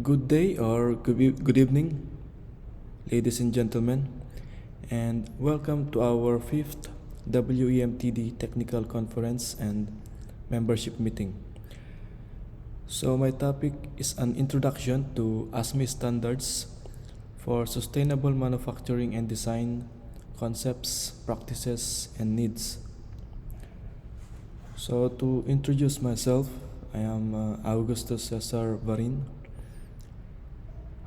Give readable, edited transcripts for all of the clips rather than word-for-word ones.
Good day or good evening, ladies and gentlemen, and welcome to our fifth WEMTD Technical Conference and Membership Meeting. So, my topic is an introduction to ASME standards for sustainable manufacturing and design concepts, practices, and needs. So, to introduce myself, I am Augustus Cesar Varin.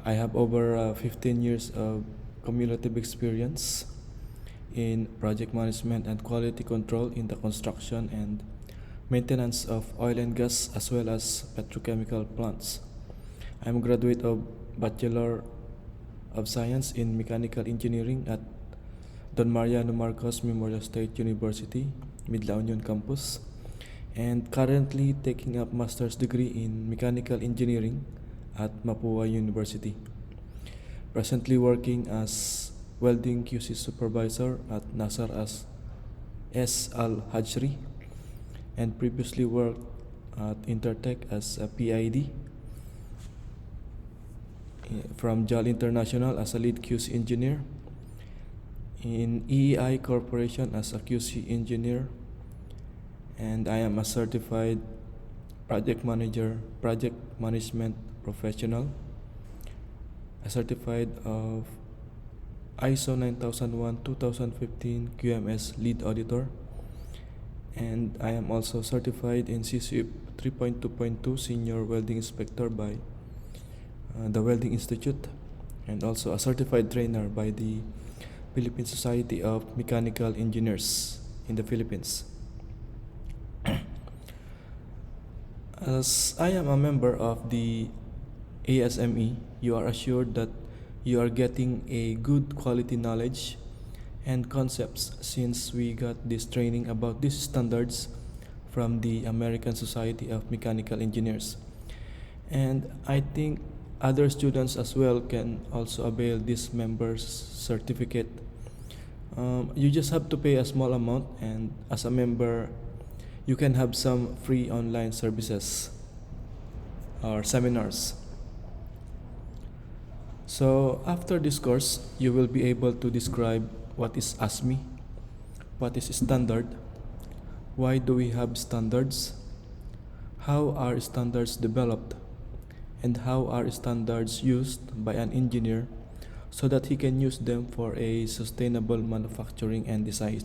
I have over 15 years of cumulative experience in project management and quality control in the construction and maintenance of oil and gas as well as petrochemical plants. I'm a graduate of Bachelor of Science in Mechanical Engineering at Don Mariano Marcos Memorial State University, Midla Union Campus, and currently taking up master's degree in Mechanical Engineering at Mapua University. Presently working as welding QC supervisor at Nasar as S. Al Hajri, and previously worked at Intertech as a PID, from JAL International as a lead QC engineer, in EEI Corporation as a QC engineer, and I am a certified project management professional, a certified of ISO 9001-2015 QMS lead auditor, and I am also certified in CCUP 3.2.2 senior welding inspector by the Welding Institute, and also a certified trainer by the Philippine Society of Mechanical Engineers in the Philippines. As I am a member of the ASME, you are assured that you are getting a good quality knowledge and concepts, since we got this training about these standards from the American Society of Mechanical Engineers. And I think other students as well can also avail this member's certificate. You just have to pay a small amount, and as a member, you can have some free online services or seminars. So after this course, you will be able to describe what is ASME, what is standard, why do we have standards, how are standards developed, and how are standards used by an engineer so that he can use them for a sustainable manufacturing and design.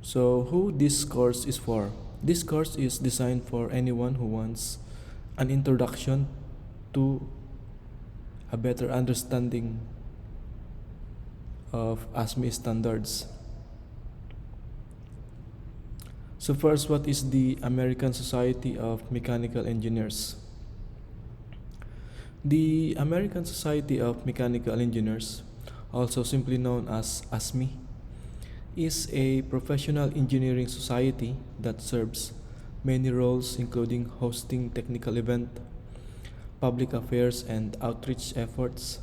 So who this course is for? This course is designed for anyone who wants an introduction to a better understanding of ASME standards. So first, what is the American Society of Mechanical Engineers? The American Society of Mechanical Engineers, also simply known as ASME, is a professional engineering society that serves many roles, including hosting technical event, public affairs and outreach efforts,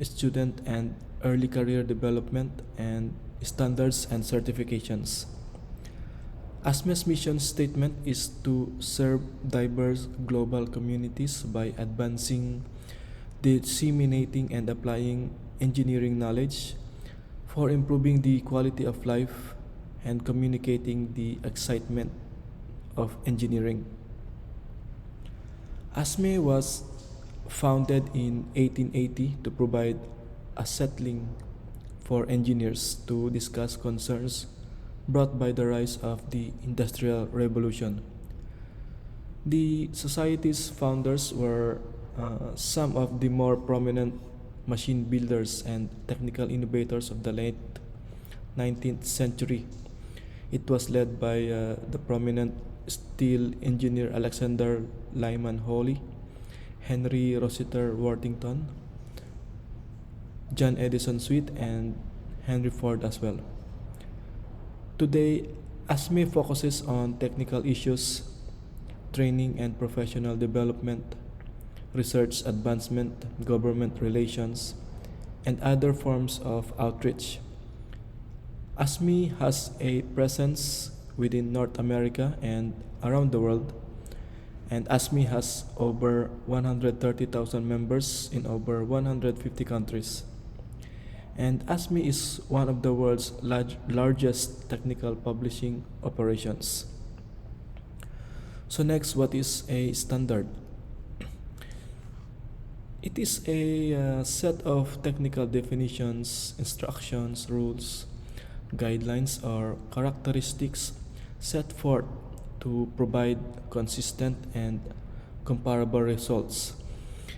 student and early career development, and standards and certifications. ASME's mission statement is to serve diverse global communities by advancing, disseminating, and applying engineering knowledge for improving the quality of life and communicating the excitement of engineering. ASME was founded in 1880 to provide a settling for engineers to discuss concerns brought by the rise of the Industrial Revolution. The society's founders were some of the more prominent machine builders and technical innovators of the late 19th century. It was led by the prominent steel engineer Alexander Lyman Hawley, Henry Rossiter Worthington, John Edison Sweet, and Henry Ford as well. Today, ASME focuses on technical issues, training and professional development, research advancement, government relations, and other forms of outreach. ASME has a presence within North America and around the world, And ASME has over 130,000 members in over 150 countries. And ASME is one of the world's largest technical publishing operations. So next, what is a standard? It is a set of technical definitions, instructions, rules, guidelines, or characteristics set forth to provide consistent and comparable results,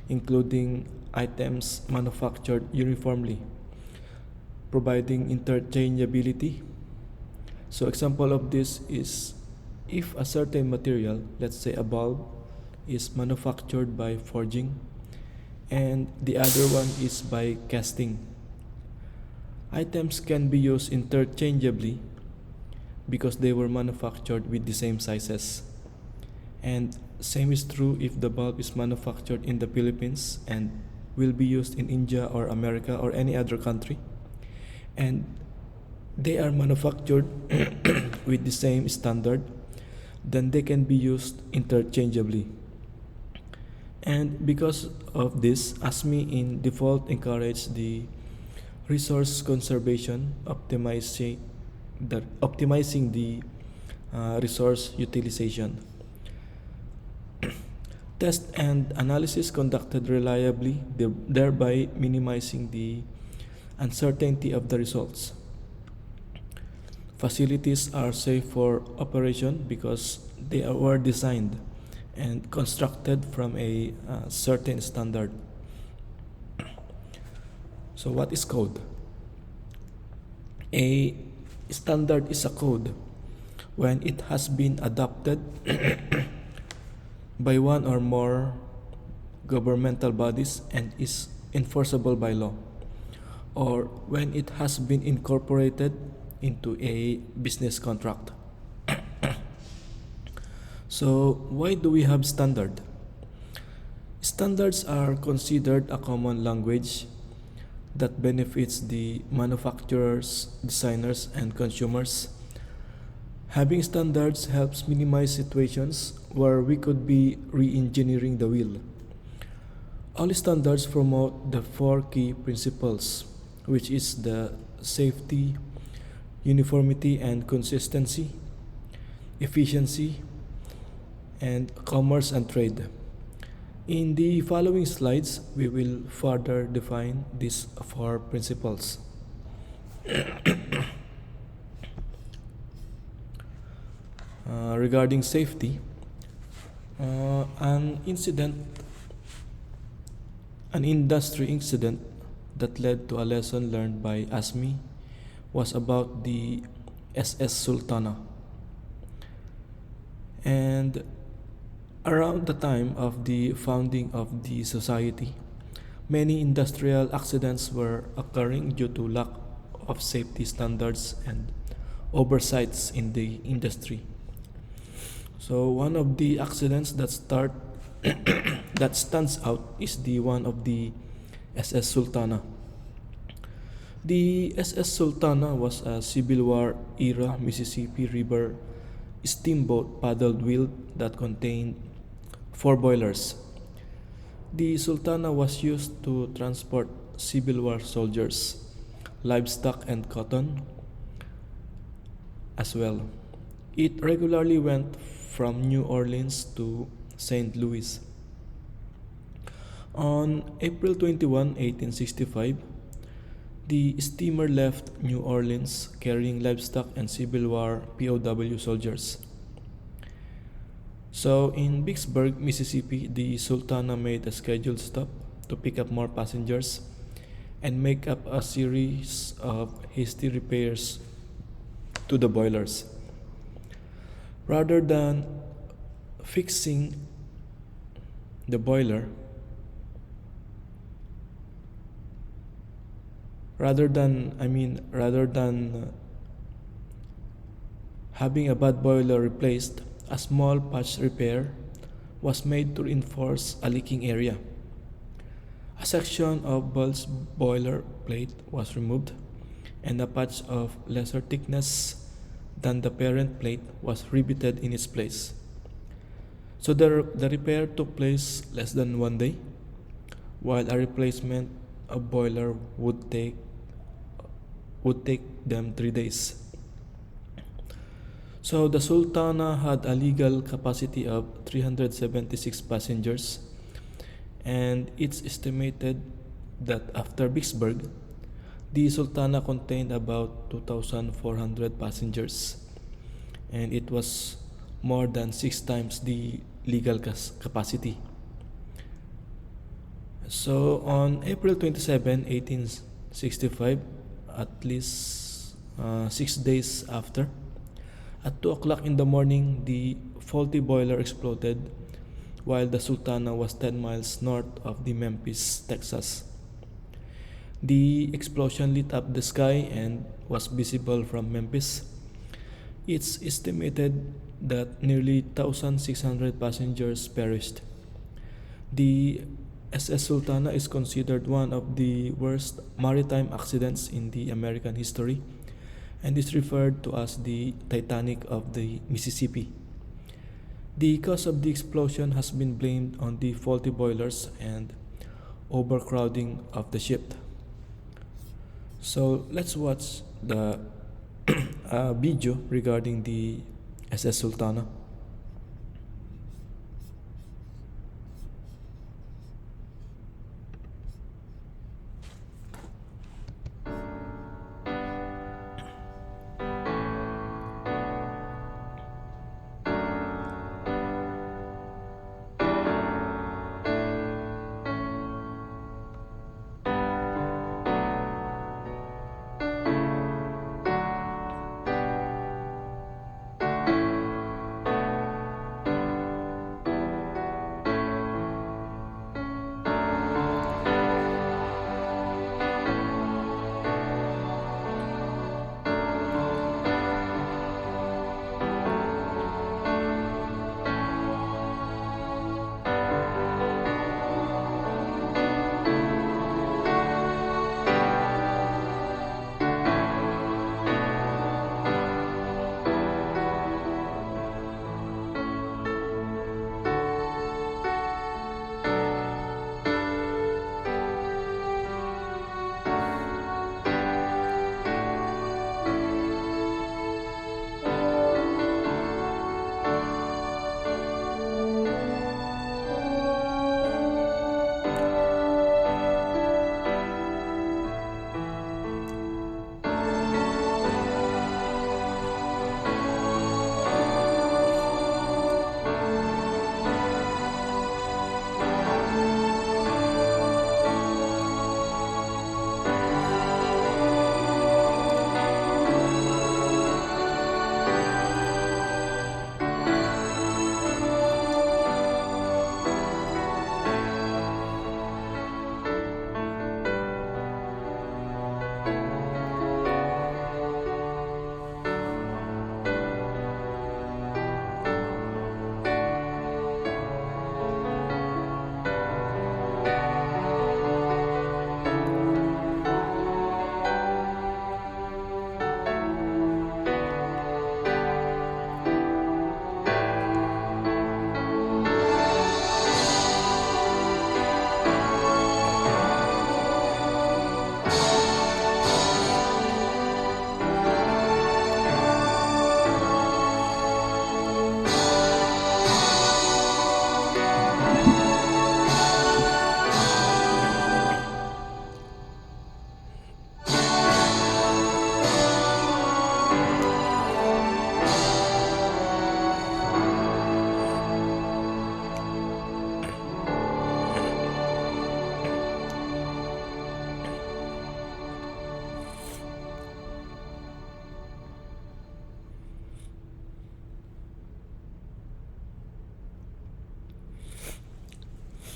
including items manufactured uniformly, providing interchangeability. So example of this is if a certain material, let's say a bulb, is manufactured by forging and the other one is by casting. Items can be used interchangeably because they were manufactured with the same sizes. And same is true if the bulb is manufactured in the Philippines and will be used in India or America or any other country. And they are manufactured with the same standard, then they can be used interchangeably. And because of this, ASME in default encourages the resource conservation, optimizing the resource utilization. Test and analysis conducted reliably, thereby minimizing the uncertainty of the results. Facilities are safe for operation because they were designed and constructed from a certain standard. So what is code? A standard is a code when it has been adopted by one or more governmental bodies and is enforceable by law, or when it has been incorporated into a business contract. So why do we have standard? Standards are considered a common language that benefits the manufacturers, designers, and consumers. Having standards helps minimize situations where we could be re-engineering the wheel. All standards promote the four key principles, which is the safety, uniformity and consistency, efficiency, and commerce and trade. In the following slides, we will further define these four principles. Regarding safety, an industry incident that led to a lesson learned by ASME was about the SS Sultana. And around the time of the founding of the society, many industrial accidents were occurring due to lack of safety standards and oversights in the industry. So one of the accidents that stands out is the one of the SS Sultana. The SS Sultana was a Civil War era Mississippi River steamboat paddled wheel that contained 4 boilers. The Sultana was used to transport Civil War soldiers, livestock and cotton as well. It regularly went from New Orleans to St. Louis. On April 21, 1865, the steamer left New Orleans carrying livestock and Civil War POW soldiers. So in Vicksburg, Mississippi, the Sultana made a scheduled stop to pick up more passengers and make up a series of hasty repairs to the boilers. Rather than fixing the boiler, rather than having a bad boiler replaced, a small patch repair was made to reinforce a leaking area. A section of Bull's boiler plate was removed, and a patch of lesser thickness than the parent plate was riveted in its place. So the repair took place less than 1 day, while a replacement of boiler would take them 3 days. So the Sultana had a legal capacity of 376 passengers, and it's estimated that after Vicksburg, the Sultana contained about 2,400 passengers, and it was more than 6 times the legal capacity. So on April 27, 1865, at least 6 days after, at 2 o'clock in the morning, the faulty boiler exploded while the Sultana was 10 miles north of the Memphis, Texas. The explosion lit up the sky and was visible from Memphis. It's estimated that nearly 1,600 passengers perished. The SS Sultana is considered one of the worst maritime accidents in the American history and is referred to as the Titanic of the Mississippi. The cause of the explosion has been blamed on the faulty boilers and overcrowding of the ship. So let's watch the video regarding the SS Sultana.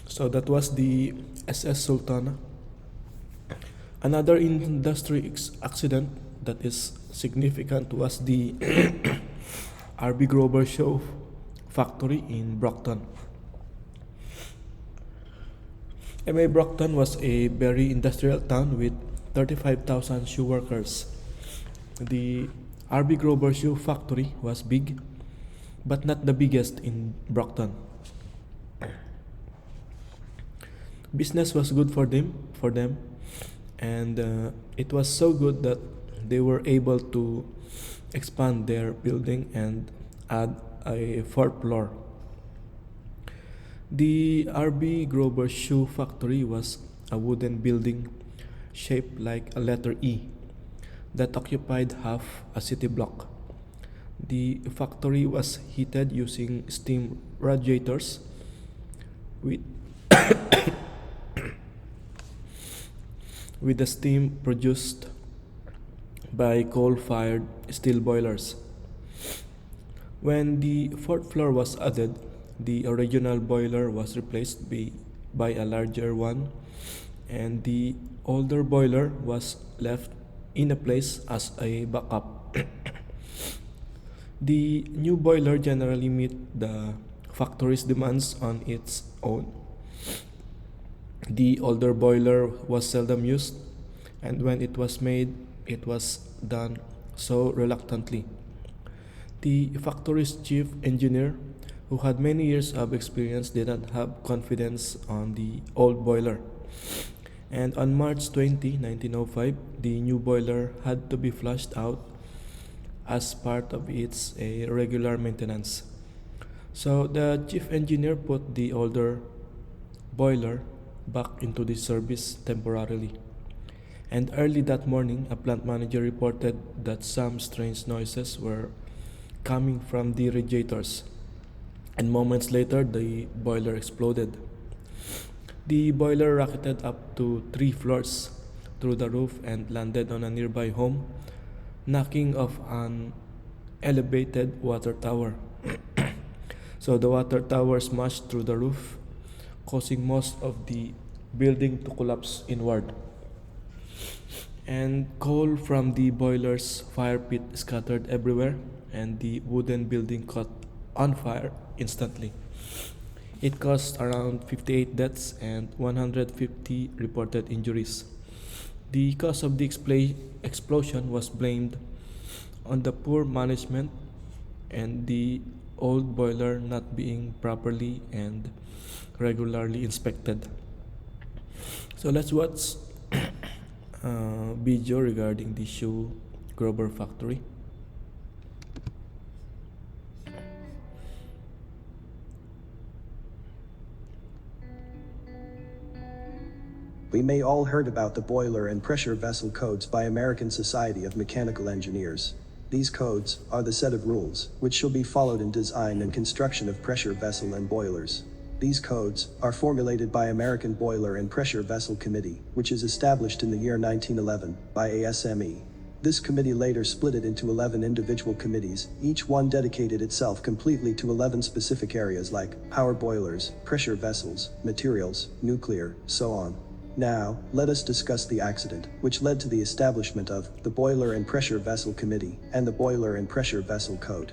So that was the SS Sultana. Another industry accident that is significant was the RB Grover Shoe factory in Brockton. MA Brockton was a very industrial town with 35,000 shoe workers. The RB Grover Shoe factory was big, but not the biggest in Brockton. Business was good for them, and it was so good that they were able to expand their building and add a fourth floor. The RB Grover Shoe Factory was a wooden building shaped like a letter E that occupied half a city block. The factory was heated using steam radiators with, with the steam produced by coal fired steel boilers. When the fourth floor was added, the original boiler was replaced by a larger one, and the older boiler was left in a place as a backup. The new boiler generally met the factory's demands on its own. The older boiler was seldom used, and when it was made, it was done so reluctantly. The factory's chief engineer, who had many years of experience, did not have confidence on the old boiler. And on March 20, 1905, the new boiler had to be flushed out as part of its regular maintenance. So the chief engineer put the older boiler back into the service temporarily. And early that morning, a plant manager reported that some strange noises were coming from the radiators. And moments later, the boiler exploded. The boiler rocketed up to 3 floors through the roof and landed on a nearby home, knocking off an elevated water tower. So the water tower smashed through the roof, causing most of the building to collapse inward. And coal from the boiler's fire pit scattered everywhere, and the wooden building caught on fire instantly. It caused around 58 deaths and 150 reported injuries. The cause of the explosion was blamed on the poor management and the old boiler not being properly and regularly inspected. So let's watch a video regarding the shoe Grover factory. We may all heard about the boiler and pressure vessel codes by American Society of Mechanical Engineers. These codes are the set of rules which shall be followed in design and construction of pressure vessel and boilers. These codes are formulated by American Boiler and Pressure Vessel Committee, which is established in the year 1911 by ASME. This committee later split it into 11 individual committees, each one dedicated itself completely to 11 specific areas like power boilers, pressure vessels, materials, nuclear, so on. Now, let us discuss the accident, which led to the establishment of the Boiler and Pressure Vessel Committee and the Boiler and Pressure Vessel Code.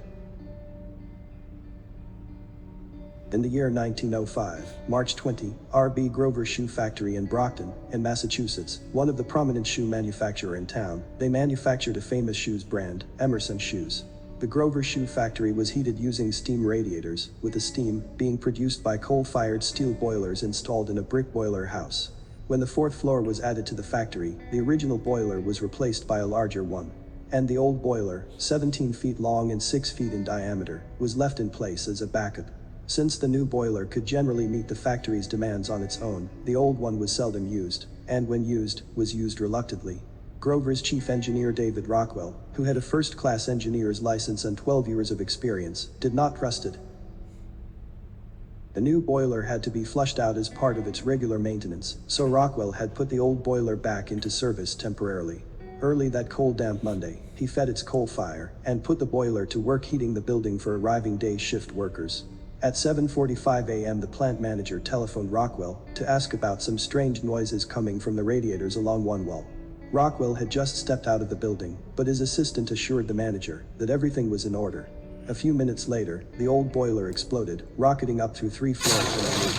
In the year 1905, March 20, R.B. Grover Shoe Factory in Brockton, in Massachusetts, one of the prominent shoe manufacturer in town, they manufactured a famous shoes brand, Emerson Shoes. The Grover Shoe Factory was heated using steam radiators, with the steam being produced by coal-fired steel boilers installed in a brick boiler house. When the fourth floor was added to the factory, the original boiler was replaced by a larger one. And the old boiler, 17 feet long and 6 feet in diameter, was left in place as a backup. Since the new boiler could generally meet the factory's demands on its own, the old one was seldom used, and when used, was used reluctantly. Grover's chief engineer David Rockwell, who had a first-class engineer's license and 12 years of experience, did not trust it. The new boiler had to be flushed out as part of its regular maintenance, so Rockwell had put the old boiler back into service temporarily. Early that cold damp Monday, he fed its coal fire and put the boiler to work heating the building for arriving day shift workers. At 7:45 a.m. the plant manager telephoned Rockwell to ask about some strange noises coming from the radiators along one wall. Rockwell had just stepped out of the building, but his assistant assured the manager that everything was in order. A few minutes later, the old boiler exploded, rocketing up through 3 floors.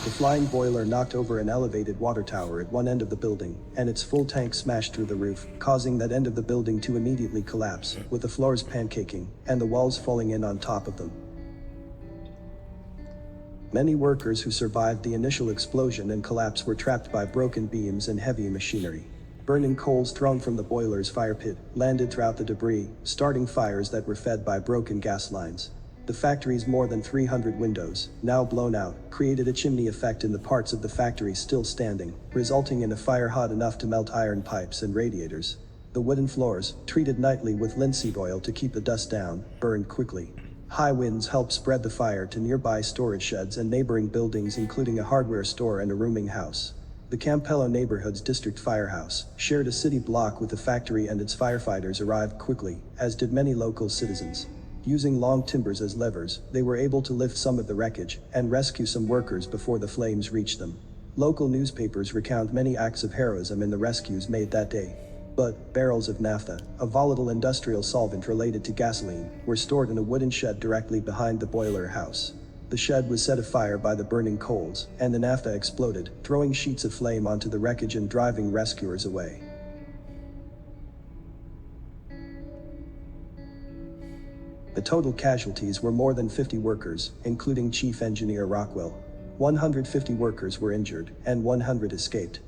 The flying boiler knocked over an elevated water tower at one end of the building, and its full tank smashed through the roof, causing that end of the building to immediately collapse, with the floors pancaking and the walls falling in on top of them. Many workers who survived the initial explosion and collapse were trapped by broken beams and heavy machinery. Burning coals thrown from the boiler's fire pit landed throughout the debris, starting fires that were fed by broken gas lines. The factory's more than 300 windows, now blown out, created a chimney effect in the parts of the factory still standing, resulting in a fire hot enough to melt iron pipes and radiators. The wooden floors, treated nightly with linseed oil to keep the dust down, burned quickly. High winds helped spread the fire to nearby storage sheds and neighboring buildings, including a hardware store and a rooming house. The Campello neighborhood's district firehouse shared a city block with the factory, and its firefighters arrived quickly, as did many local citizens. Using long timbers as levers, they were able to lift some of the wreckage and rescue some workers before the flames reached them. Local newspapers recount many acts of heroism in the rescues made that day. But barrels of naphtha, a volatile industrial solvent related to gasoline, were stored in a wooden shed directly behind the boiler house. The shed was set afire by the burning coals, and the naphtha exploded, throwing sheets of flame onto the wreckage and driving rescuers away. The total casualties were more than 50 workers, including Chief Engineer Rockwell. 150 workers were injured, and 100 escaped.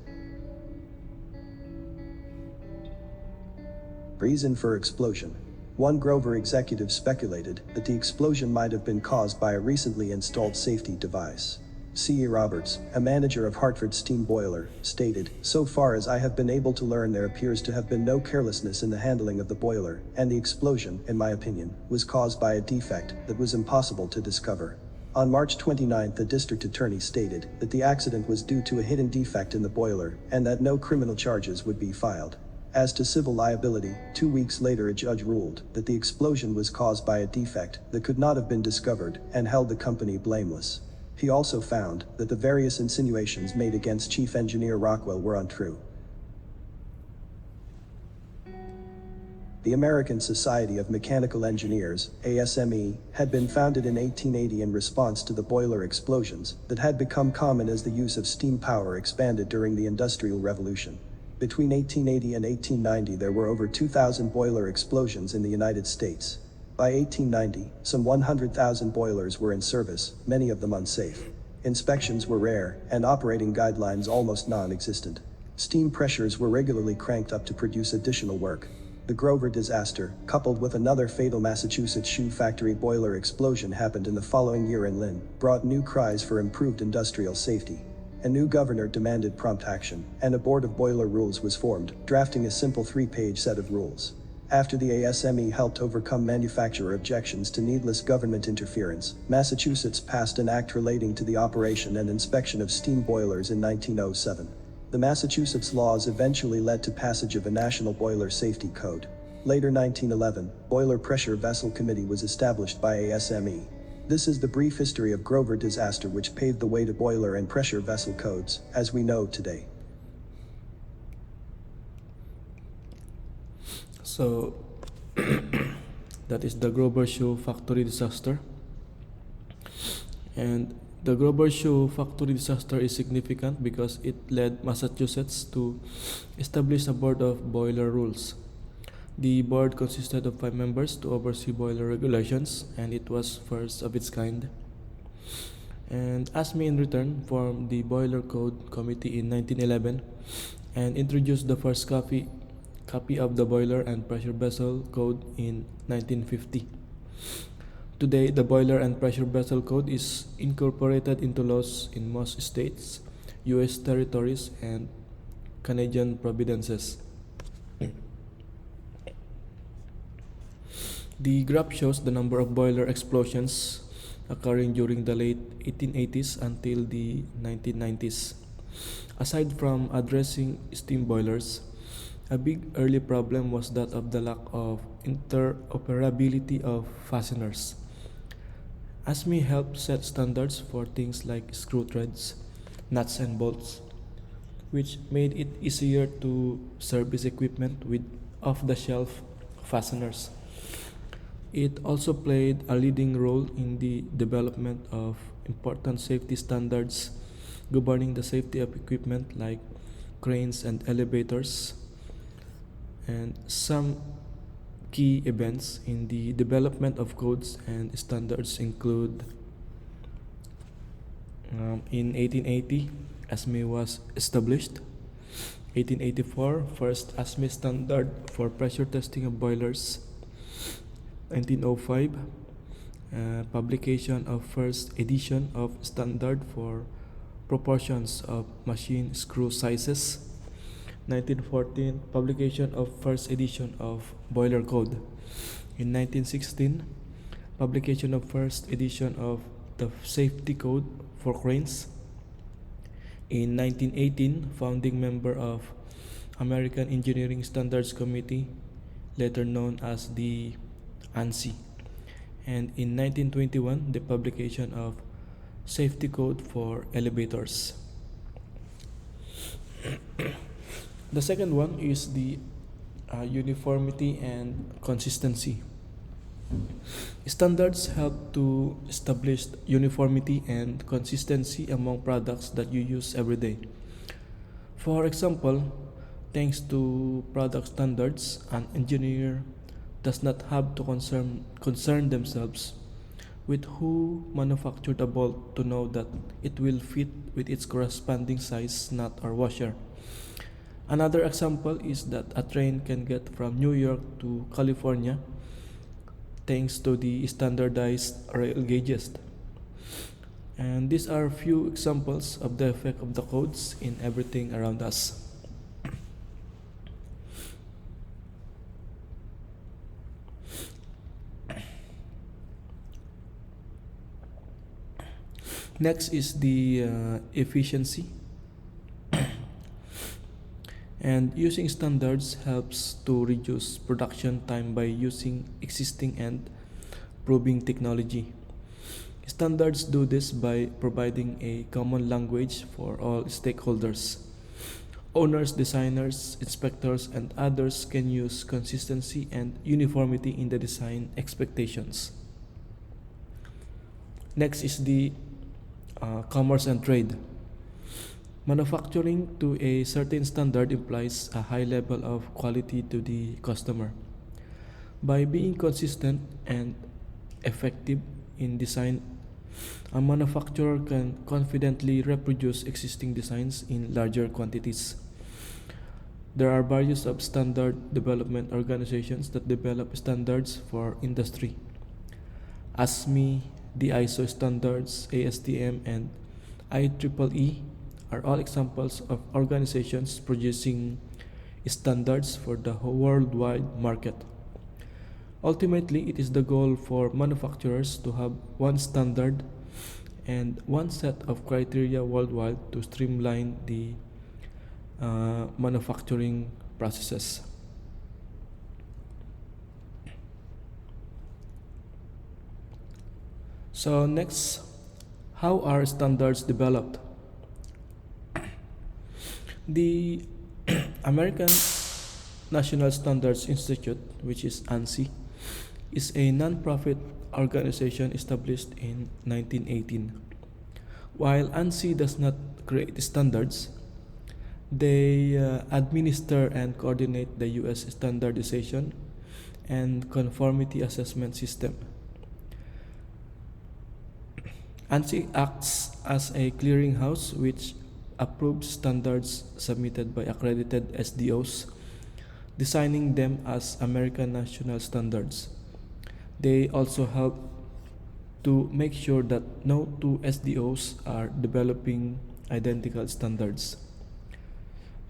Reason for explosion. One Grover executive speculated that the explosion might have been caused by a recently installed safety device. C.E. Roberts, a manager of Hartford Steam Boiler, stated, "So far as I have been able to learn, there appears to have been no carelessness in the handling of the boiler, and the explosion, in my opinion, was caused by a defect that was impossible to discover." On March 29, the district attorney stated that the accident was due to a hidden defect in the boiler, and that no criminal charges would be filed. As to civil liability, 2 weeks later a judge ruled that the explosion was caused by a defect that could not have been discovered, and held the company blameless. He also found that the various insinuations made against Chief Engineer Rockwell were untrue. The American Society of Mechanical Engineers, ASME, had been founded in 1880 in response to the boiler explosions that had become common as the use of steam power expanded during the Industrial Revolution. Between 1880 and 1890 there were over 2,000 boiler explosions in the United States. By 1890, some 100,000 boilers were in service, many of them unsafe. Inspections were rare, and operating guidelines almost non-existent. Steam pressures were regularly cranked up to produce additional work. The Grover disaster, coupled with another fatal Massachusetts shoe factory boiler explosion happened in the following year in Lynn, brought new cries for improved industrial safety. A new governor demanded prompt action, and a board of boiler rules was formed, drafting a simple 3-page set of rules. After the ASME helped overcome manufacturer objections to needless government interference, Massachusetts passed an act relating to the operation and inspection of steam boilers in 1907. The Massachusetts laws eventually led to passage of a National Boiler Safety Code. Later 1911, Boiler Pressure Vessel Committee was established by ASME. This is the brief history of Grover disaster which paved the way to boiler and pressure vessel codes, as we know today. So, that is the Grover Shoe Factory disaster. And the Grover Shoe Factory disaster is significant because it led Massachusetts to establish a board of boiler rules. The board consisted of 5 members to oversee boiler regulations, and it was first of its kind. And ASME in return formed the Boiler Code Committee in 1911 and introduced the first copy of the Boiler and Pressure Vessel Code in 1950. Today, the Boiler and Pressure Vessel Code is incorporated into laws in most states, U.S. territories, and Canadian provinces. The graph shows the number of boiler explosions occurring during the late 1880s until the 1990s. Aside from addressing steam boilers, a big early problem was that of the lack of interoperability of fasteners. ASME helped set standards for things like screw threads, nuts and bolts, which made it easier to service equipment with off-the-shelf fasteners. It also played a leading role in the development of important safety standards governing the safety of equipment like cranes and elevators. And some key events in the development of codes and standards include In 1880, ASME was established. 1884, first ASME standard for pressure testing of boilers. 1905, publication of first edition of standard for proportions of machine screw sizes. 1914, publication of first edition of boiler code. In 1916, publication of first edition of the safety code for cranes. In 1918, founding member of American Engineering Standards Committee, later known as the ANSI. And in 1921, the publication of safety code for elevators. The second one is the uniformity and consistency. Standards help to establish uniformity and consistency among products that you use every day. For example, thanks to product standards, an engineer does not have to concern themselves with who manufactured a bolt to know that it will fit with its corresponding size nut or washer. Another example is that a train can get from New York to California thanks to the standardized rail gauges. And these are few examples of the effect of the codes in everything around us. Next is the efficiency. And using standards helps to reduce production time by using existing and proving technology. Standards do this by providing a common language for all stakeholders. Owners, designers, inspectors, and others can use consistency and uniformity in the design expectations. Next is the commerce and trade. Manufacturing to a certain standard implies a high level of quality to the customer. By being consistent and effective in design, a manufacturer can confidently reproduce existing designs in larger quantities. There are various of standard development organizations that develop standards for industry. ASME, the ISO standards, ASTM, and IEEE are all examples of organizations producing standards for the worldwide market. Ultimately, it is the goal for manufacturers to have one standard and one set of criteria worldwide to streamline the manufacturing processes. So next, how are standards developed? The American National Standards Institute, which is ANSI, is a non-profit organization established in 1918. While ANSI does not create standards, they administer and coordinate the U.S. standardization and conformity assessment system. ANSI acts as a clearinghouse which approves standards submitted by accredited SDOs, designing them as American national standards. They also help to make sure that no two SDOs are developing identical standards.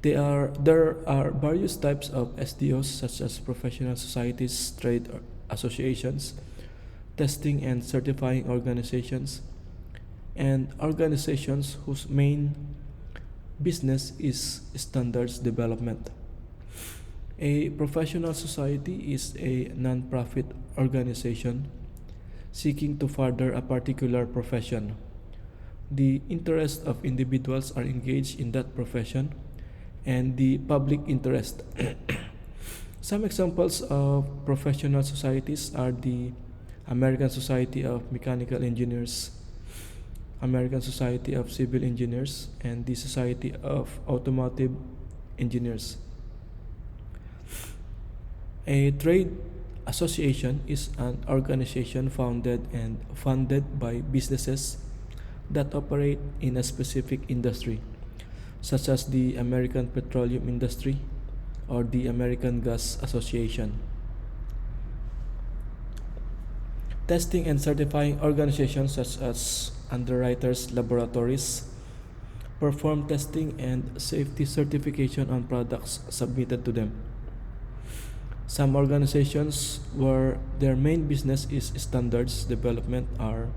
There are various types of SDOs such as professional societies, trade associations, testing and certifying organizations, and organizations whose main business is standards development. A professional society is a non-profit organization seeking to further a particular profession. The interests of individuals are engaged in that profession and the public interest. Some examples of professional societies are the American Society of Mechanical Engineers, American Society of Civil Engineers, and the Society of Automotive Engineers. A trade association is an organization founded and funded by businesses that operate in a specific industry, such as the American Petroleum Industry or the American Gas Association. Testing and certifying organizations such as underwriters laboratories perform testing and safety certification on products submitted to them. Some organizations where their main business is standards development are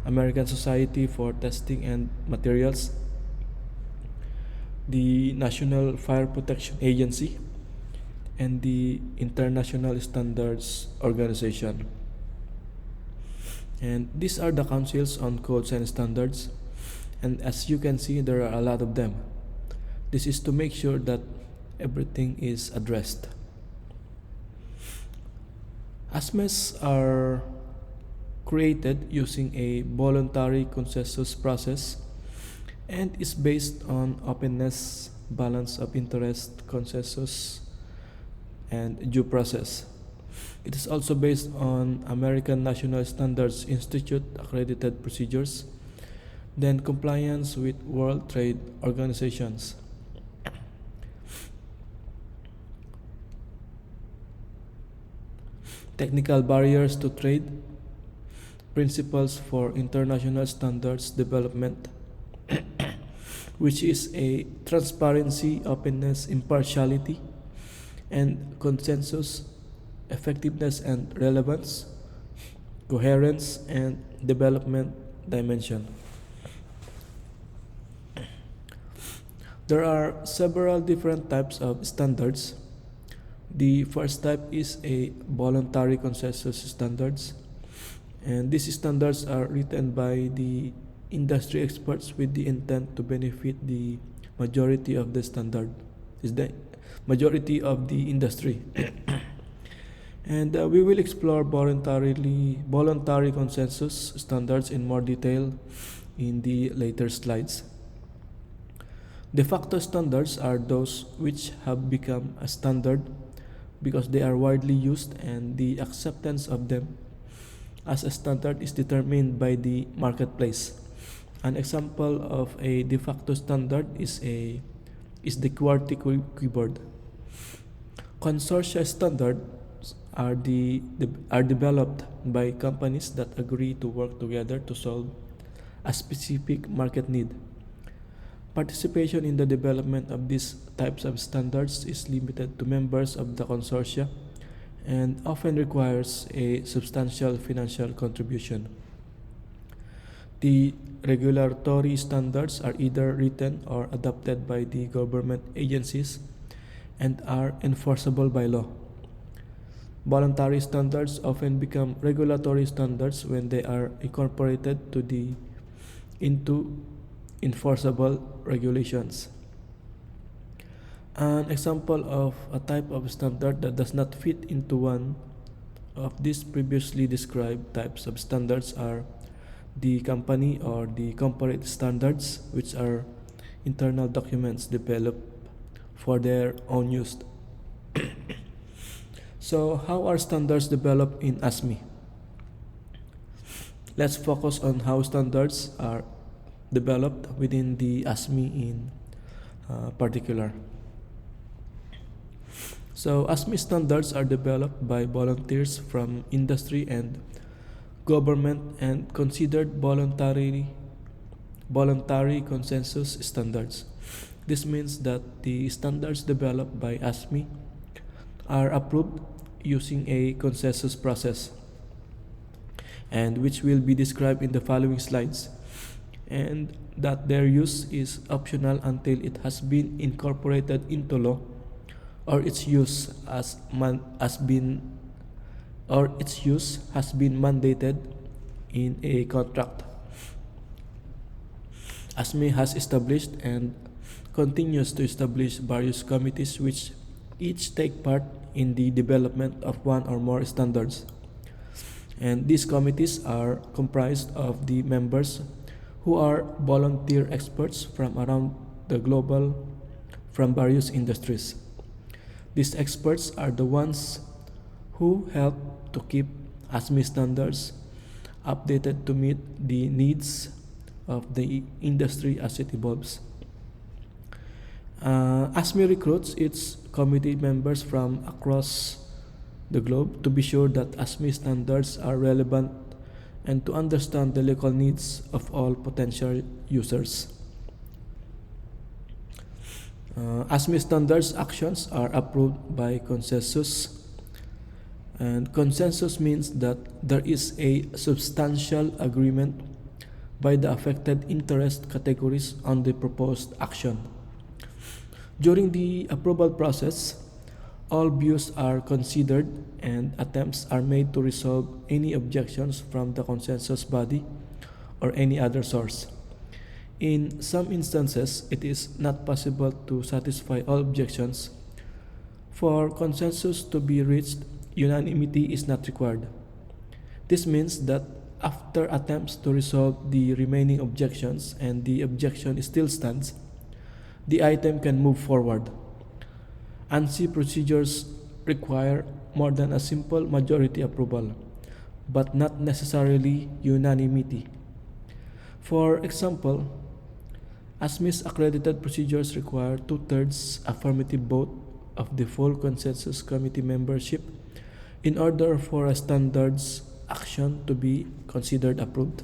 American Society for Testing and Materials, the National Fire Protection Agency, and the International Standards Organization. And these are the councils on codes and standards, and as you can see, there are a lot of them. This is to make sure that everything is addressed. ASMEs are created using a voluntary consensus process and is based on openness, balance of interest, consensus, and due process. It is also based on American National Standards Institute accredited procedures, then compliance with World Trade Organizations. Technical barriers to trade, principles for international standards development, which is a transparency, openness, impartiality, and consensus, effectiveness and relevance, coherence, and development dimension. There are several different types of standards. The first type is a voluntary consensus standards, and these standards are written by the industry experts with the intent to benefit the majority of the standard, is the majority of the industry. And we will explore voluntary consensus standards in more detail in the later slides. De facto standards are those which have become a standard because they are widely used and the acceptance of them as a standard is determined by the marketplace. An example of a de facto standard is the QWERTY keyboard. Consortia standards are developed by companies that agree to work together to solve a specific market need. Participation in the development of these types of standards is limited to members of the consortia and often requires a substantial financial contribution. The regulatory standards are either written or adopted by the government agencies and are enforceable by law. Voluntary standards often become regulatory standards when they are incorporated into enforceable regulations. An example of a type of standard that does not fit into one of these previously described types of standards are the company or the corporate standards, which are internal documents developed for their own use. So, how are standards developed in ASME? Let's focus on how standards are developed within the ASME in particular. So, ASME standards are developed by volunteers from industry and government and considered voluntary consensus standards. This means that the standards developed by ASME are approved using a consensus process, and which will be described in the following slides, and that their use is optional until it has been incorporated into law or its use has been mandated in a contract. ASME has established and continues to establish various committees which each take part in the development of one or more standards. And these committees are comprised of the members who are volunteer experts from around the globe from various industries. These experts are the ones who help to keep ASME standards updated to meet the needs of the industry as it evolves. ASME recruits its committee members from across the globe to be sure that ASME standards are relevant and to understand the local needs of all potential users. ASME standards actions are approved by consensus, and consensus means that there is a substantial agreement by the affected interest categories on the proposed action. During the approval process, all views are considered and attempts are made to resolve any objections from the consensus body or any other source. In some instances, it is not possible to satisfy all objections. For consensus to be reached, unanimity is not required. This means that after attempts to resolve the remaining objections and the objection still stands, the item can move forward. ANSI procedures require more than a simple majority approval, but not necessarily unanimity. For example, ASME's accredited procedures require two-thirds affirmative vote of the full consensus committee membership in order for a standards action to be considered approved.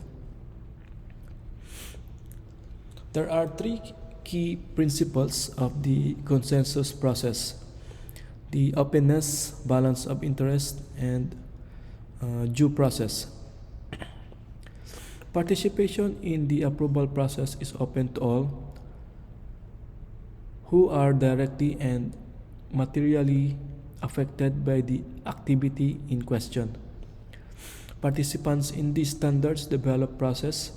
There are three key principles of the consensus process: the openness, balance of interest, and due process. Participation in the approval process is open to all who are directly and materially affected by the activity in question. Participants in the standards developed process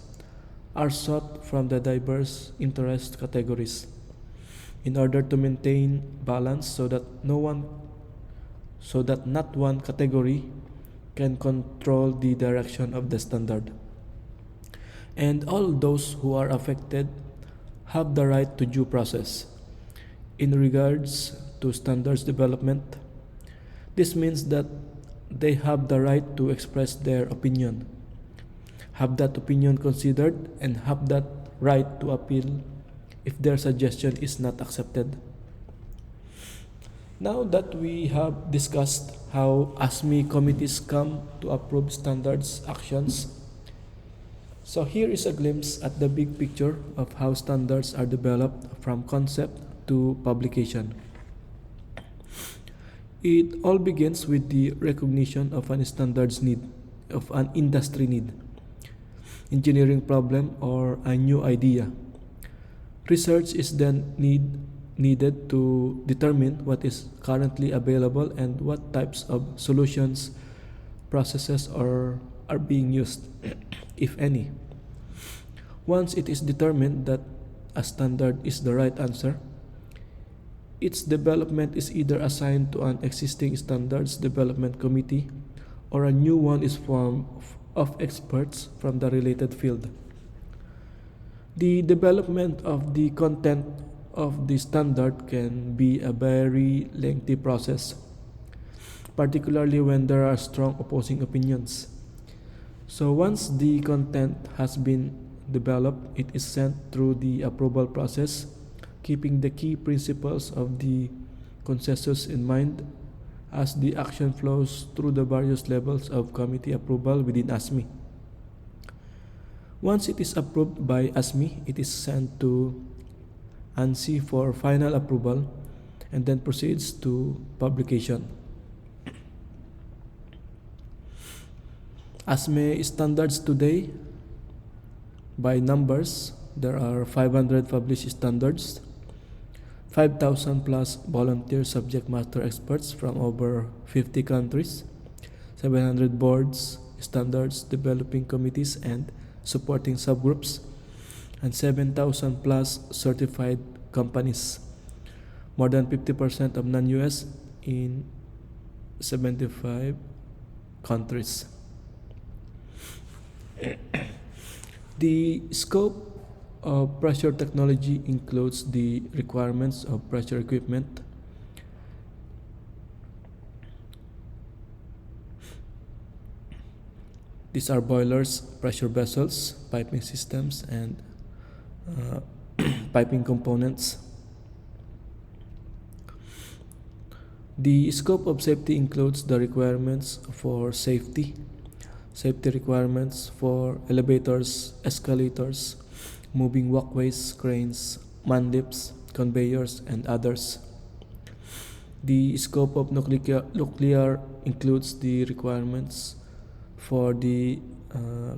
are sought from the diverse interest categories in order to maintain balance so that not one category can control the direction of the standard. And all those who are affected have the right to due process. In regards to standards development, this means that they have the right to express their opinion, have that opinion considered, and have that right to appeal if their suggestion is not accepted. Now that we have discussed how ASME committees come to approve standards actions, so here is a glimpse at the big picture of how standards are developed from concept to publication. It all begins with the recognition of an standards need, of an industry need, engineering problem, or a new idea. Research is then needed to determine what is currently available and what types of solutions, processes are being used, if any. Once it is determined that a standard is the right answer, its development is either assigned to an existing standards development committee or a new one is formed of experts from the related field. The development of the content of the standard can be a very lengthy process, particularly when there are strong opposing opinions. So once the content has been developed, it is sent through the approval process, keeping the key principles of the consensus in mind as the action flows through the various levels of committee approval within ASME. Once it is approved by ASME, it is sent to ANSI for final approval and then proceeds to publication. ASME standards today, by numbers, there are 500 published standards, 5,000 plus volunteer subject matter experts from over 50 countries, 700 boards, standards developing committees and supporting subgroups, and 7,000 plus certified companies, more than 50% of non-US in 75 countries. The scope of pressure technology includes the requirements of pressure equipment, These are boilers, pressure vessels, piping systems, and uh, piping components. The scope of safety includes the requirements for safety requirements for elevators, escalators, moving walkways, cranes, man lifts, conveyors, and others. The scope of nuclear includes the requirements for the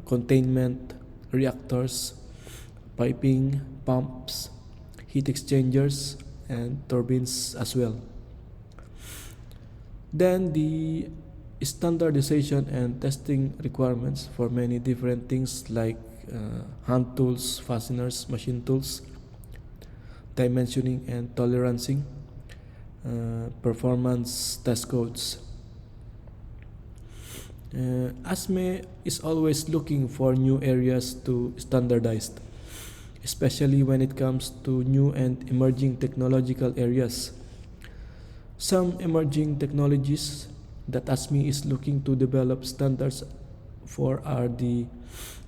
containment reactors, piping, pumps, heat exchangers, and turbines as well. Then the standardization and testing requirements for many different things like hand tools, fasteners, machine tools, dimensioning and tolerancing, performance test codes. ASME is always looking for new areas to standardize, especially when it comes to new and emerging technological areas. Some emerging technologies that ASME is looking to develop standards for are the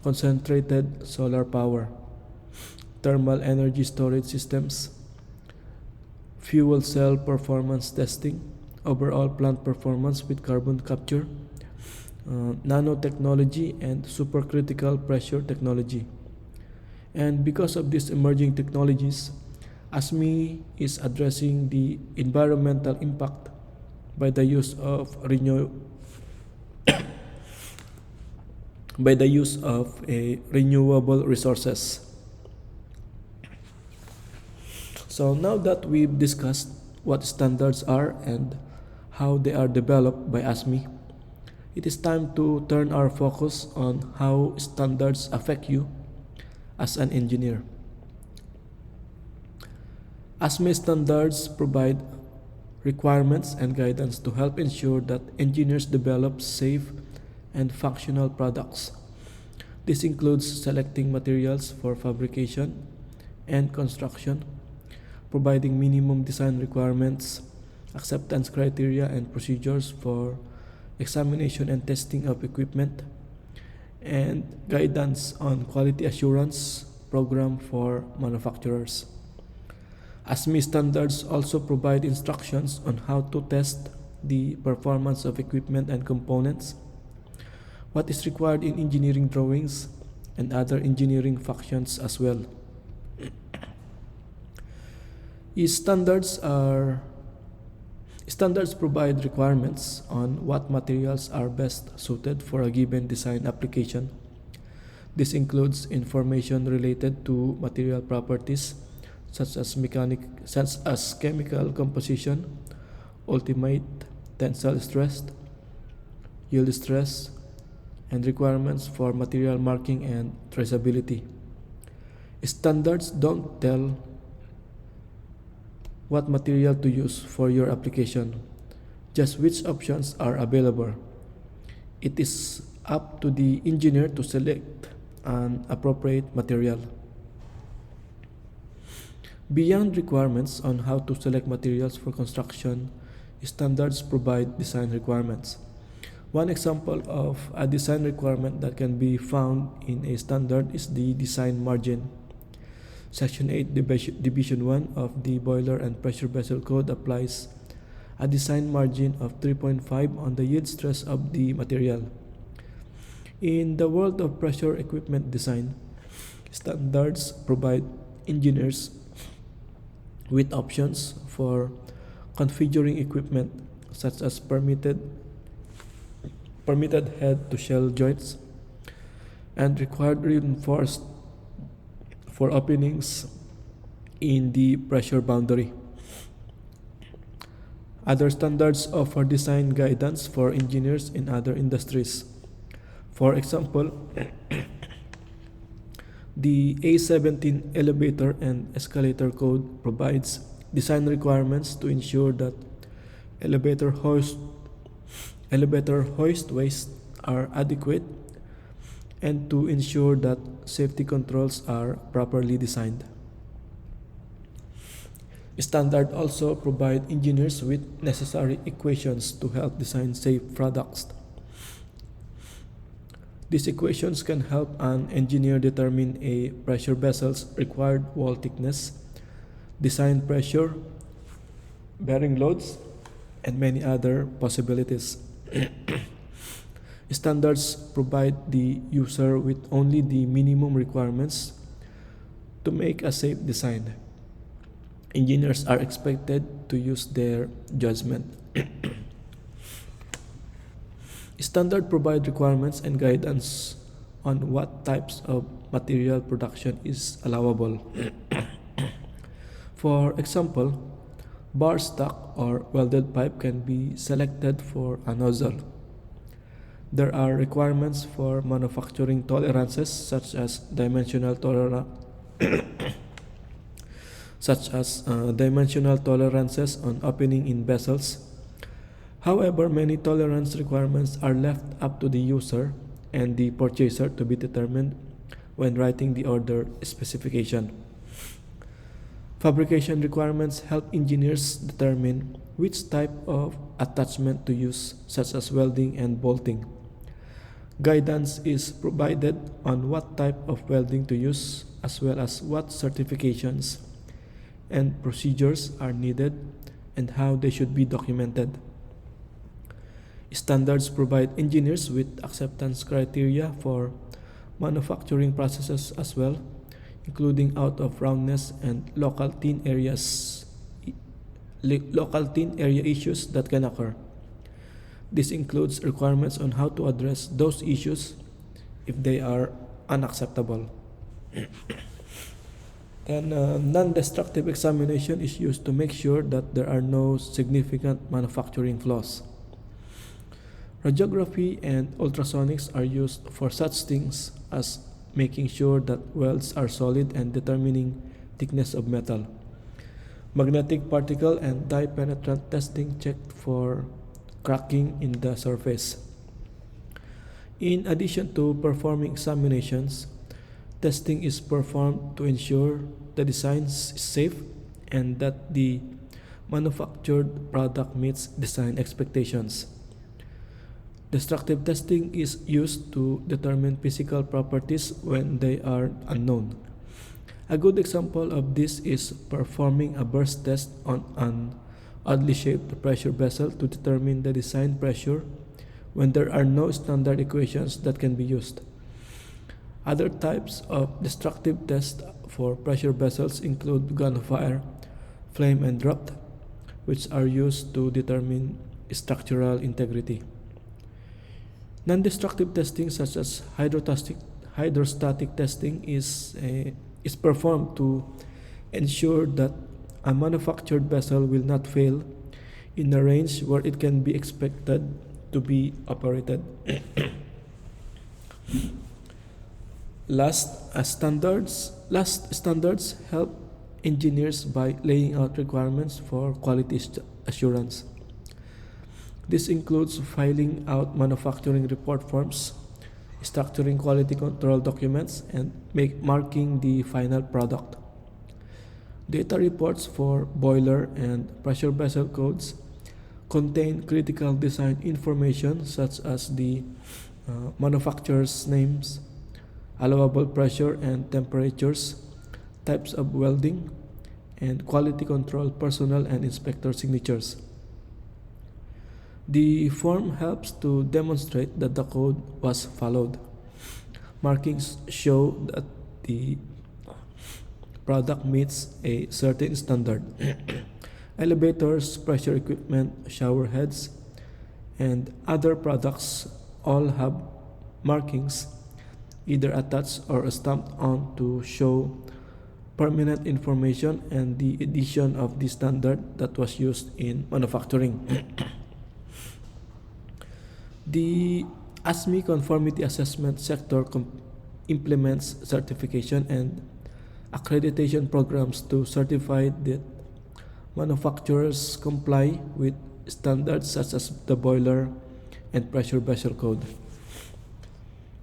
concentrated solar power, thermal energy storage systems, fuel cell performance testing, overall plant performance with carbon capture, nanotechnology, and supercritical pressure technology. And because of these emerging technologies, ASME is addressing the environmental impact by the use of renewable resources. So now that we've discussed what standards are and how they are developed by ASME, it is time to turn our focus on how standards affect you as an engineer. ASME standards provide requirements and guidance to help ensure that engineers develop safe and functional products. This includes selecting materials for fabrication and construction, providing minimum design requirements, acceptance criteria, and procedures for examination and testing of equipment, and guidance on quality assurance program for manufacturers. ASME standards also provide instructions on how to test the performance of equipment and components, what is required in engineering drawings, and other engineering functions as well. Standards provide requirements on what materials are best suited for a given design application. This includes information related to material properties such as chemical composition, ultimate tensile stress, yield stress, and requirements for material marking and traceability. Standards don't tell what material to use for your application, just which options are available. It is up to the engineer to select an appropriate material. Beyond requirements on how to select materials for construction, standards provide design requirements. One example of a design requirement that can be found in a standard is the design margin. Section 8, Division 1 of the Boiler and Pressure Vessel Code applies a design margin of 3.5 on the yield stress of the material. In the world of pressure equipment design, standards provide engineers with options for configuring equipment such as permitted head to shell joints and required reinforced for openings in the pressure boundary. Other standards offer design guidance for engineers in other industries. For example, the A17 Elevator and Escalator Code provides design requirements to ensure that elevator hoist weights are adequate and to ensure that safety controls are properly designed. Standards also provide engineers with necessary equations to help design safe products. These equations can help an engineer determine a pressure vessel's required wall thickness, design pressure, bearing loads, and many other possibilities. Standards provide the user with only the minimum requirements to make a safe design. Engineers are expected to use their judgment. Standard provide requirements and guidance on what types of material production is allowable. For example, bar stock or welded pipe can be selected for a nozzle. There are requirements for manufacturing tolerances dimensional tolerances on opening in vessels. However, many tolerance requirements are left up to the user and the purchaser to be determined when writing the order specification. Fabrication requirements help engineers determine which type of attachment to use, such as welding and bolting. Guidance is provided on what type of welding to use, as well as what certifications and procedures are needed and how they should be documented. Standards provide engineers with acceptance criteria for manufacturing processes as well, including out of roundness and local thin area issues that can occur. This includes requirements on how to address those issues if they are unacceptable. And non-destructive examination is used to make sure that there are no significant manufacturing flaws. Radiography and ultrasonics are used for such things as making sure that welds are solid and determining thickness of metal. Magnetic particle and dye penetrant testing checked for cracking in the surface. In addition to performing examinations, testing is performed to ensure the design is safe and that the manufactured product meets design expectations. Destructive testing is used to determine physical properties when they are unknown. A good example of this is performing a burst test on an oddly shaped pressure vessel to determine the design pressure when there are no standard equations that can be used. Other types of destructive tests for pressure vessels include gunfire, flame and draught, which are used to determine structural integrity. Non-destructive testing such as hydrostatic testing is performed to ensure that a manufactured vessel will not fail in a range where it can be expected to be operated. Last standards help engineers by laying out requirements for quality assurance. This includes filing out manufacturing report forms, structuring quality control documents, and marking the final product. Data reports for boiler and pressure vessel codes contain critical design information such as the manufacturer's names, allowable pressure and temperatures, types of welding, and quality control personnel and inspector signatures. The form helps to demonstrate that the code was followed. Markings show that the product meets a certain standard. Elevators, pressure equipment, shower heads, and other products all have markings either attached or stamped on to show permanent information and the edition of the standard that was used in manufacturing. The ASME conformity assessment sector implements certification and accreditation programs to certify that manufacturers comply with standards such as the boiler and pressure vessel code.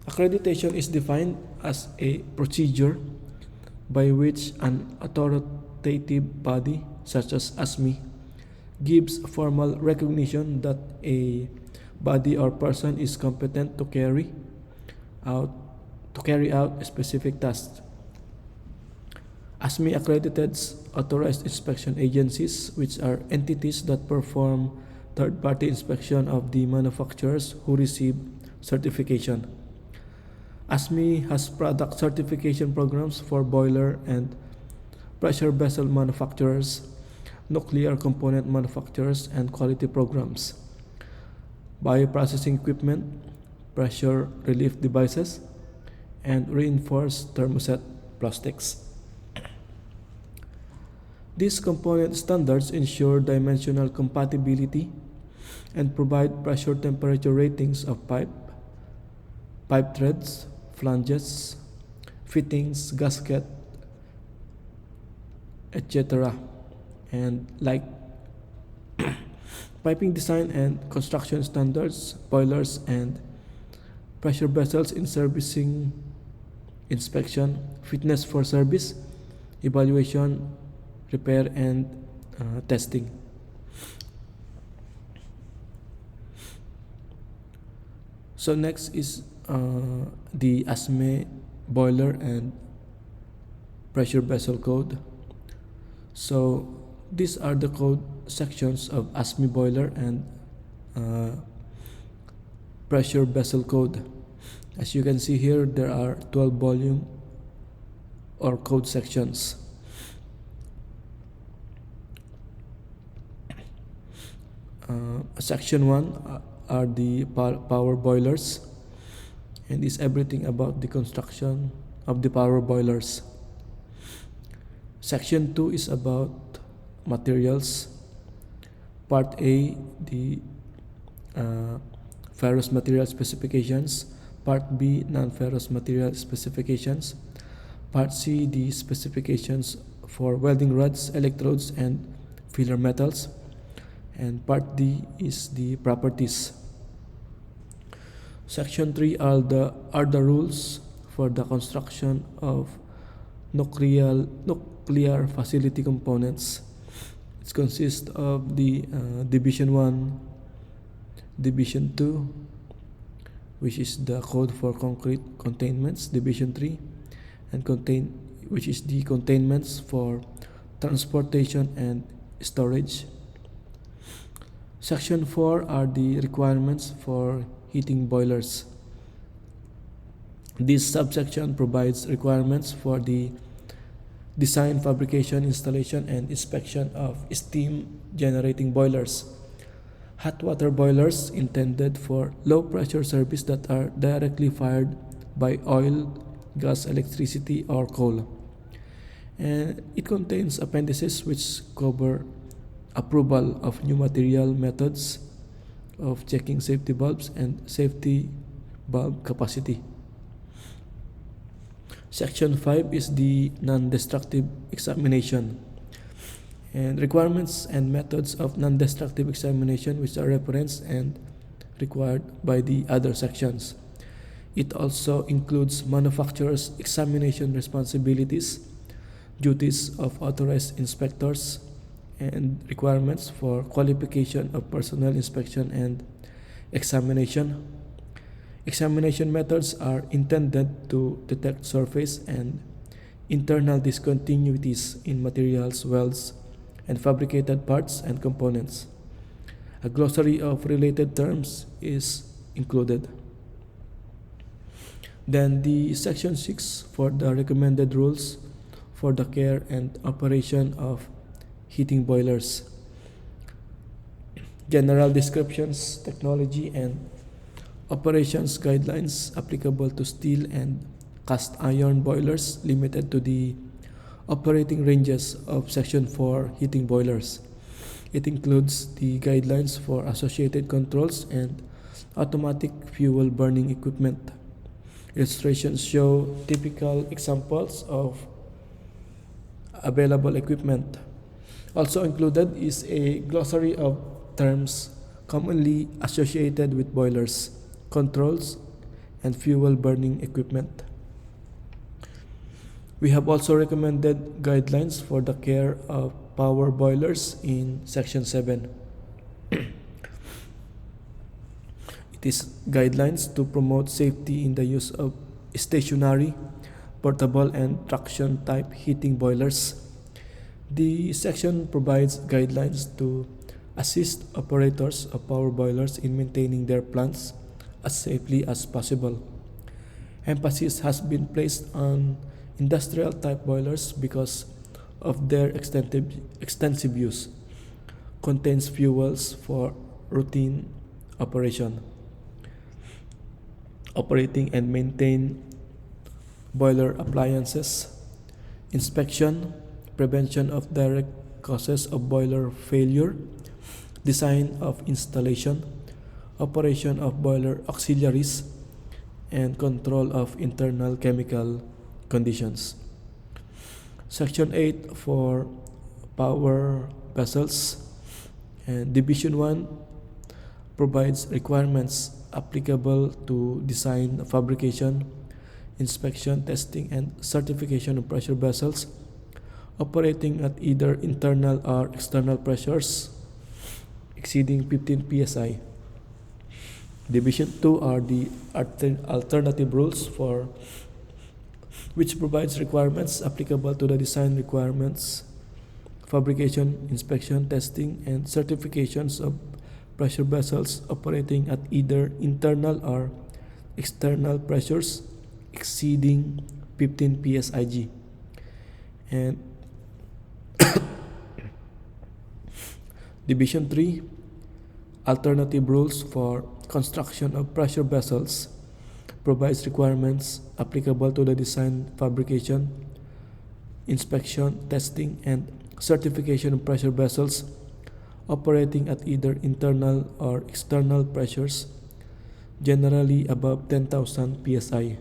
Accreditation is defined as a procedure by which an authoritative body such as ASME gives formal recognition that a body or person is competent to carry, out to carry out specific tasks. ASME accredited authorized inspection agencies, which are entities that perform third-party inspection of the manufacturers who receive certification. ASME has product certification programs for boiler and pressure vessel manufacturers, nuclear component manufacturers, and quality programs, bioprocessing equipment, pressure relief devices, and reinforced thermoset plastics. These component standards ensure dimensional compatibility and provide pressure temperature ratings of pipe threads, flanges, fittings, gasket, etc. And like piping design and construction standards, boilers and pressure vessels in servicing, inspection, fitness for service, evaluation, repair, and testing. So next is the ASME boiler and pressure vessel code. So these are the code sections of ASME boiler and pressure vessel code. As you can see here, there are 12 volume or code sections. Section 1 are the power boilers, and is everything about the construction of the power boilers. Section 2 is about materials. Part A, the ferrous material specifications. Part B, non-ferrous material specifications. Part C, the specifications for welding rods, electrodes, and filler metals. And Part D is the properties. Section 3 are the rules for the construction of nuclear facility components. It consists of the Division 1, Division 2, which is the code for concrete containments, Division 3, and which is the containments for transportation and storage. Section 4 are the requirements for heating boilers. This subsection provides requirements for the design, fabrication, installation, and inspection of steam generating boilers. Hot water boilers intended for low pressure service that are directly fired by oil, gas, electricity, or coal. And it contains appendices which cover approval of new material, methods of checking safety bulbs, and safety bulb capacity. Section 5 is the non-destructive examination, and requirements and methods of non-destructive examination, which are referenced and required by the other sections. It also includes manufacturers' examination responsibilities, duties of authorized inspectors, and requirements for qualification of personnel inspection and examination. Examination methods are intended to detect surface and internal discontinuities in materials, welds, and fabricated parts and components. A glossary of related terms is included. Then the Section 6 for the recommended rules for the care and operation of heating boilers. General descriptions, technology, and operations guidelines applicable to steel and cast iron boilers limited to the operating ranges of Section 4 heating boilers. It includes the guidelines for associated controls and automatic fuel burning equipment. Illustrations show typical examples of available equipment. Also included is a glossary of terms commonly associated with boilers, controls, and fuel burning equipment. We have also recommended guidelines for the care of power boilers in Section 7. It It is guidelines to promote safety in the use of stationary, portable, and traction type heating boilers. The section provides guidelines to assist operators of power boilers in maintaining their plants as safely as possible. Emphasis has been placed on industrial type boilers because of their extensive use. Contains fuels for routine operation, operating and maintain boiler appliances, inspection, prevention of direct causes of boiler failure, design of installation, operation of boiler auxiliaries, and control of internal chemical conditions. Section 8 for power vessels, and Division 1 provides requirements applicable to design, fabrication, inspection, testing, and certification of pressure vessels operating at either internal or external pressures exceeding 15 psi. Division 2 are the alternative rules for which provides requirements applicable to the design requirements, fabrication, inspection, testing, and certifications of pressure vessels operating at either internal or external pressures exceeding 15 psig. And Division 3 alternative rules for construction of pressure vessels provides requirements applicable to the design, fabrication, inspection, testing, and certification of pressure vessels operating at either internal or external pressures generally above 10,000 psi.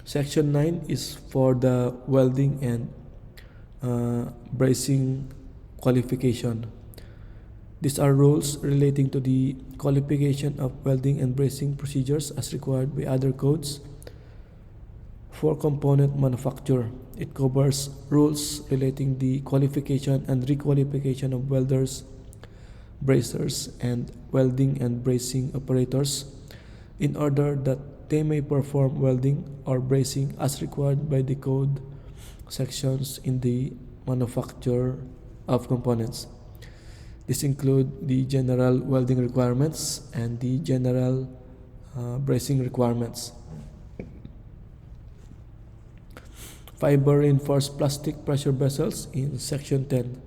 Section 9 is for the welding and bracing qualification. These are rules relating to the qualification of welding and bracing procedures as required by other codes for component manufacture. It covers rules relating the qualification and requalification of welders, bracers, and welding and bracing operators in order that they may perform welding or bracing as required by the code sections in the manufacture of components. This include the general welding requirements and the general bracing requirements. Fiber reinforced plastic pressure vessels in Section 10.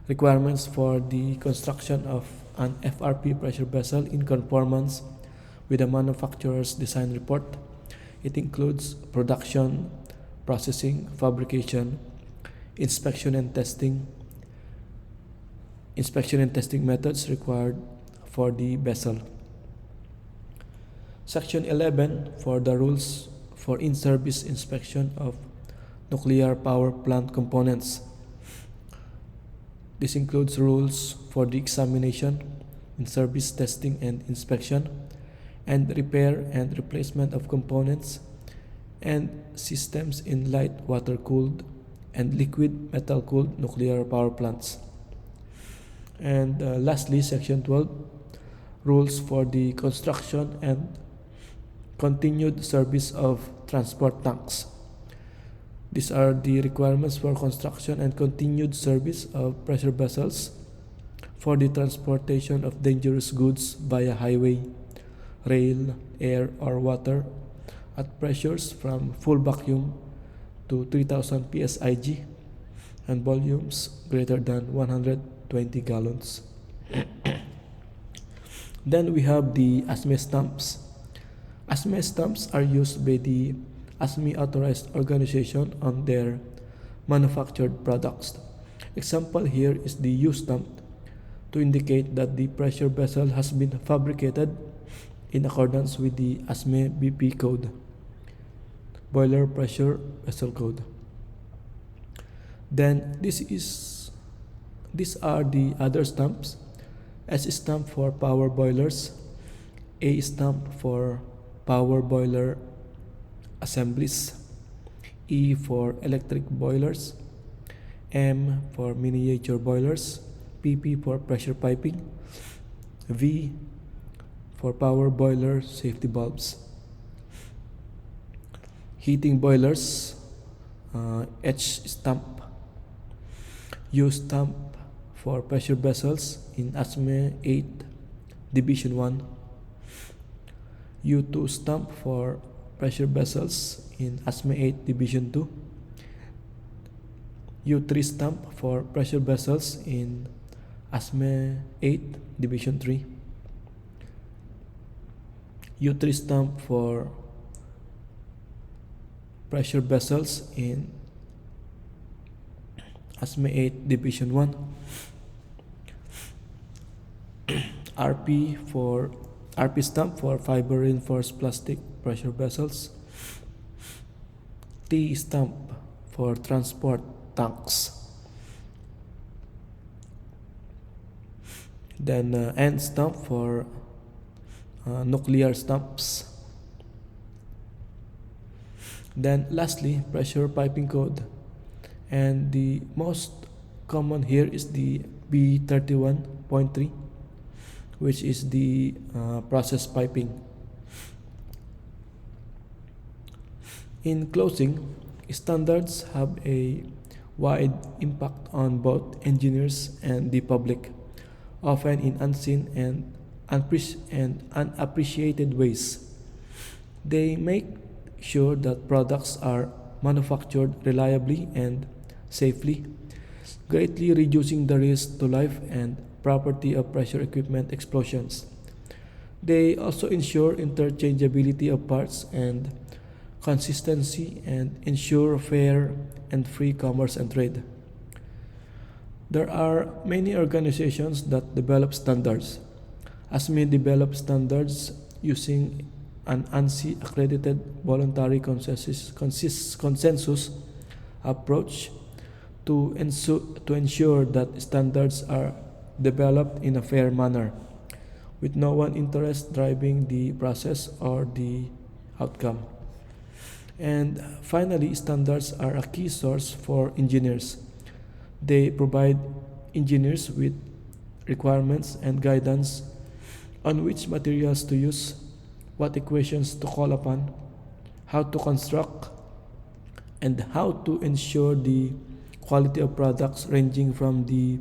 Requirements for the construction of an FRP pressure vessel in conformance with the manufacturer's design report. It includes production, processing, fabrication, inspection and testing methods required for the vessel. Section 11 for the rules for in-service inspection of nuclear power plant components. This includes rules for the examination, in-service testing and inspection, and repair and replacement of components and systems in light water-cooled and liquid metal-cooled nuclear power plants. And lastly, Section 12, rules for the construction and continued service of transport tanks. These are the requirements for construction and continued service of pressure vessels for the transportation of dangerous goods via highway, rail, air, or water at pressures from full vacuum to 3000 psig and volumes greater than 120 gallons. Then we have the ASME stamps. ASME stamps are used by the ASME authorized organization on their manufactured products. Example here is the U stamp to indicate that the pressure vessel has been fabricated in accordance with the ASME BP code, boiler pressure vessel code. Then these are the other stamps. S stamp for power boilers, A stamp for power boiler assemblies, E for electric boilers, M for miniature boilers, PP for pressure piping, V for power boiler safety bulbs. Heating boilers, H stamp. U stamp for pressure vessels in ASME 8 Division 1. U2 stamp for pressure vessels in ASME 8 Division 2. U3 stamp for pressure vessels in ASME 8 Division 3. U3 stamp for pressure vessels in ASME 8 Division 1. RP stamp for fiber reinforced plastic pressure vessels. T stamp for transport tanks. Then N stamp for nuclear stamps. Then lastly, pressure piping code. And the most common here is the B31.3, which is the process piping. In closing, standards have a wide impact on both engineers and the public, often in unseen and unappreciated ways. They make sure that products are manufactured reliably and safely, greatly reducing the risk to life and property of pressure equipment explosions. They also ensure interchangeability of parts and consistency and ensure fair and free commerce and trade. There are many organizations that develop standards. ASME develops standards using an ANSI accredited voluntary consensus approach to ensure that standards are developed in a fair manner, with no one interest driving the process or the outcome. And finally, standards are a key source for engineers. They provide engineers with requirements and guidance on which materials to use, what equations to call upon, how to construct, and how to ensure the quality of products ranging from the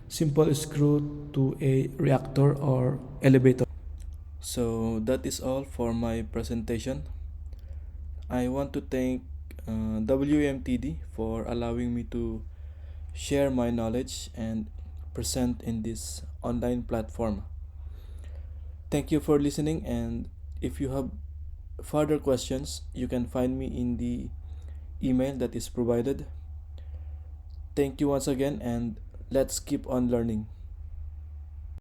simple screw to a reactor or elevator. So that is all for my presentation. I want to thank WMTD for allowing me to share my knowledge and present in this online platform. Thank you for listening, and if you have further questions, you can find me in the email that is provided. Thank you once again, and let's keep on learning.